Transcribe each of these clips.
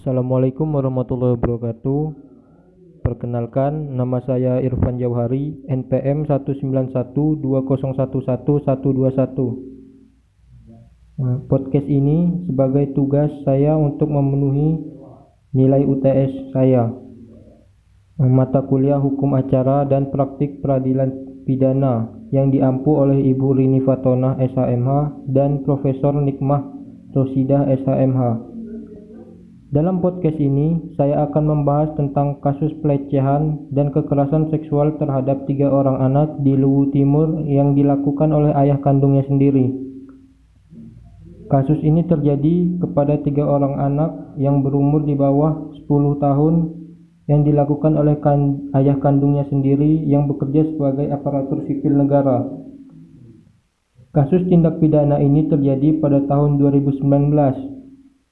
Assalamualaikum warahmatullahi wabarakatuh. Perkenalkan, nama saya Irfan Jauhari, NPM 19120111121. Podcast ini sebagai tugas saya untuk memenuhi nilai UTS saya. Mata kuliah Hukum Acara dan Praktik Peradilan Pidana yang diampu oleh Ibu Rini Fatonah SHMH dan Profesor Nikmah Rosidah SHMH. Dalam podcast ini, saya akan membahas tentang kasus pelecehan dan kekerasan seksual terhadap 3 orang anak di Luwu Timur yang dilakukan oleh ayah kandungnya sendiri. Kasus ini terjadi kepada 3 orang anak yang berumur di bawah 10 tahun yang dilakukan oleh ayah kandungnya sendiri yang bekerja sebagai aparatur sipil negara. Kasus tindak pidana ini terjadi pada tahun 2019.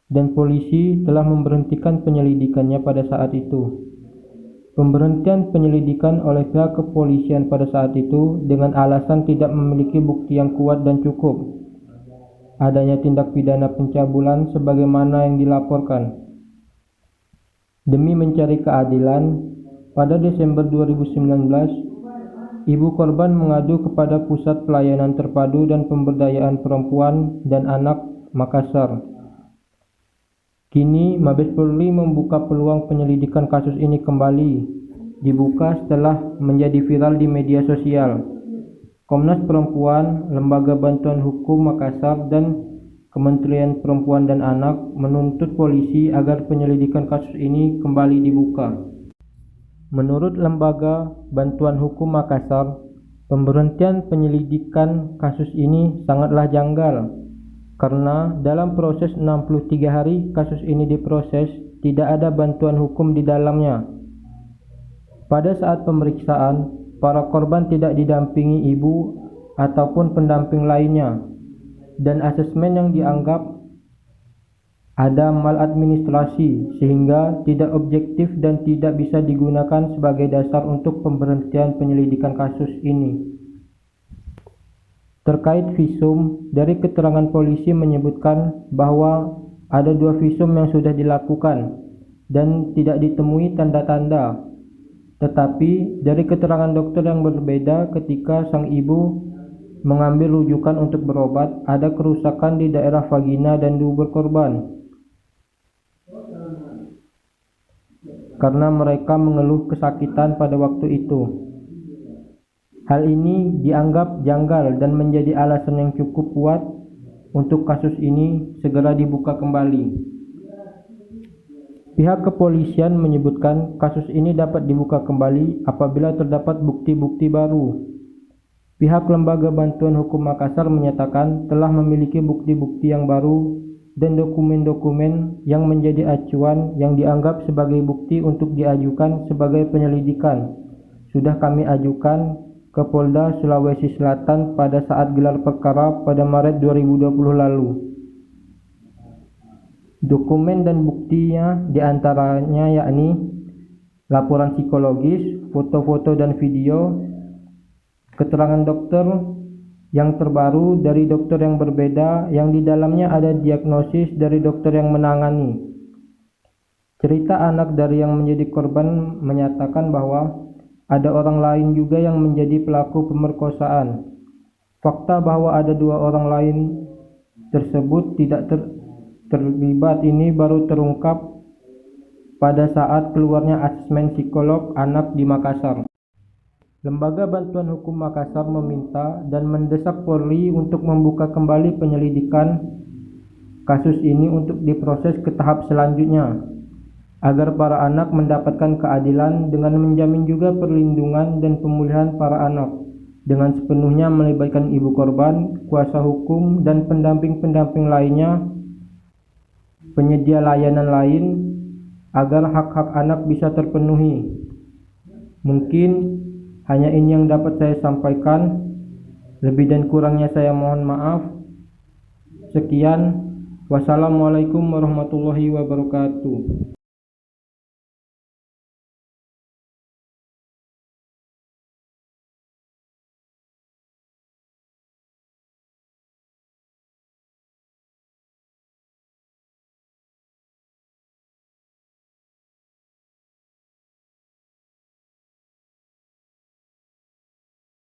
Dan polisi telah memberhentikan penyelidikannya pada saat itu. Pemberhentian penyelidikan oleh pihak kepolisian pada saat itu dengan alasan tidak memiliki bukti yang kuat dan cukup adanya tindak pidana pencabulan sebagaimana yang dilaporkan. Demi mencari keadilan, pada Desember 2019, ibu korban mengadu kepada Pusat Pelayanan Terpadu dan Pemberdayaan Perempuan dan Anak Makassar. Kini, Mabes Polri membuka peluang penyelidikan kasus ini kembali dibuka setelah menjadi viral di media sosial. Komnas Perempuan, Lembaga Bantuan Hukum Makassar, dan Kementerian Perempuan dan Anak menuntut polisi agar penyelidikan kasus ini kembali dibuka. Menurut Lembaga Bantuan Hukum Makassar, pemberhentian penyelidikan kasus ini sangatlah janggal. Karena dalam proses 63 hari kasus ini diproses, tidak ada bantuan hukum di dalamnya. Pada saat pemeriksaan, para korban tidak didampingi ibu ataupun pendamping lainnya, dan asesmen yang dianggap ada maladministrasi sehingga tidak objektif dan tidak bisa digunakan sebagai dasar untuk pemberhentian penyelidikan kasus ini. Terkait visum, dari keterangan polisi menyebutkan bahwa ada 2 visum yang sudah dilakukan dan tidak ditemui tanda-tanda. Tetapi dari keterangan dokter yang berbeda ketika sang ibu mengambil rujukan untuk berobat, ada kerusakan di daerah vagina dan dubur korban. Karena mereka mengeluh kesakitan pada waktu itu. Hal ini dianggap janggal dan menjadi alasan yang cukup kuat untuk kasus ini segera dibuka kembali. Pihak kepolisian menyebutkan kasus ini dapat dibuka kembali apabila terdapat bukti-bukti baru. Pihak Lembaga Bantuan Hukum Makassar menyatakan telah memiliki bukti-bukti yang baru dan dokumen-dokumen yang menjadi acuan yang dianggap sebagai bukti untuk diajukan sebagai penyelidikan. Sudah kami ajukan ke Polda Sulawesi Selatan pada saat gelar perkara pada Maret 2020 lalu. Dokumen dan buktinya diantaranya yakni laporan psikologis, foto-foto dan video, keterangan dokter yang terbaru dari dokter yang berbeda yang di dalamnya ada diagnosis dari dokter yang menangani. Cerita anak dari yang menjadi korban menyatakan bahwa ada orang lain juga yang menjadi pelaku pemerkosaan. Fakta bahwa ada 2 orang lain tersebut tidak terlibat ini baru terungkap pada saat keluarnya asesmen psikolog anak di Makassar. Lembaga Bantuan Hukum Makassar meminta dan mendesak Polri untuk membuka kembali penyelidikan kasus ini untuk diproses ke tahap selanjutnya, agar para anak mendapatkan keadilan dengan menjamin juga perlindungan dan pemulihan para anak dengan sepenuhnya melibatkan ibu korban, kuasa hukum, dan pendamping-pendamping lainnya, penyedia layanan lain, agar hak-hak anak bisa terpenuhi. Mungkin hanya ini yang dapat saya sampaikan. Lebih dan kurangnya saya mohon maaf. Sekian. Wassalamualaikum warahmatullahi wabarakatuh.